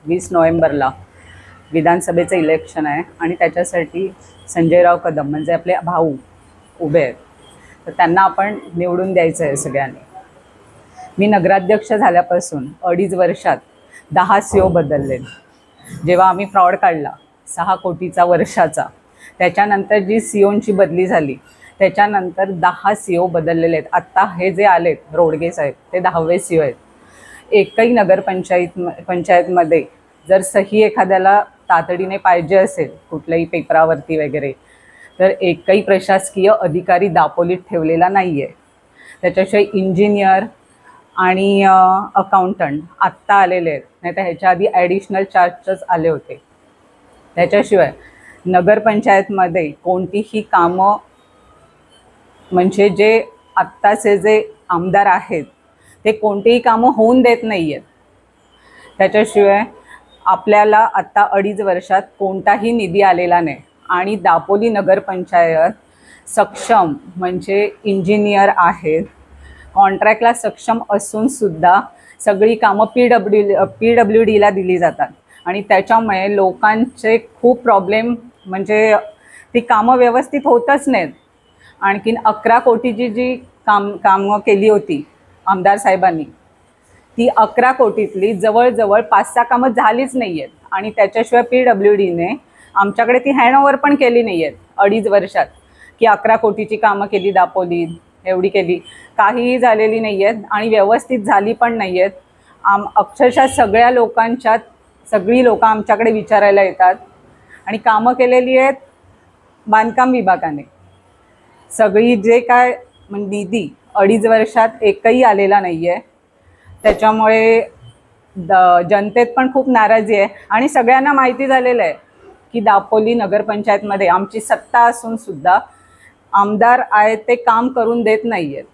20 नोव्हेंबरला विधानसभेचं इलेक्शन आहे आणि त्याच्यासाठी संजयराव कदम म्हणजे आपले भाऊ उभे आहेत, तर त्यांना आपण निवडून द्यायचं आहे सगळ्यांनी. मी नगराध्यक्ष झाल्यापासून 2.5 वर्षात 10 CO बदलले. जेव्हा आम्ही फ्रॉड काढला 6 कोटीचा वर्षाचा, त्याच्यानंतर जी COंची बदली झाली त्याच्यानंतर 10 CO बदललेले आहेत. आत्ता हे जे आलेत रोडगे साहेब ते 10वे CO आहेत. एकही पंचायतमध्ये जर सही एखाद्याला तातडीने पाहिजे असेल कुठल्याही पेपरावरती वगैरे, तर एकही प्रशासकीय अधिकारी दापोलीत ठेवलेला नाही आहे. त्याच्याशिवाय इंजिनियर आणि अकाउंटंट आत्ता आलेले आहेत, नाही तर ह्याच्या आधी ॲडिशनल चार्जेस आले होते. त्याच्याशिवाय नगरपंचायतमध्ये कोणतीही कामं म्हणजे जे आत्ताचे जे आमदार आहेत ते कोणतीही कामं होऊन देत नाही आहेत. त्याच्याशिवाय आपल्याला आत्ता 2.5 वर्षात कोणताही निधी आलेला नाही आणि दापोली नगरपंचायत सक्षम म्हणजे इंजिनियर आहेत, कॉन्ट्रॅक्टला सक्षम असूनसुद्धा सगळी कामं PWDला दिली जातात आणि त्याच्यामुळे लोकांचे खूप प्रॉब्लेम म्हणजे ती कामं व्यवस्थित होतच नाहीत. आणखीन 11 कोटीची जी कामं केली होती आमदार साहेबांनी, ती 11 कोटीतली जवळजवळ 5-6 कामं झालीच नाही आहेत आणि त्याच्याशिवाय PWDने आमच्याकडे ती हँडओव्हर पण केली नाही आहेत 2.5 वर्षात, की 11 कोटीची कामं केली दापोलीत, एवढी केली, काहीही झालेली नाही आहेत आणि व्यवस्थित झाली पण नाही आहेत. अक्षरशः सगळ्या लोकांच्यात सगळी लोकं आमच्याकडे विचारायला येतात आणि कामं केलेली आहेत बांधकाम विभागाने. सगळी जे काय निधी 2.5 वर्षात एकही आलेला नाही आहे. त्याच्यामुळे जनतेत पण खूप नाराजी आहे आणि सगळ्यांना माहिती झालेलं आहे की दापोली नगरपंचायतमध्ये आमची सत्ता असूनसुद्धा आमदार आहेत ते काम करून देत नाही आहेत.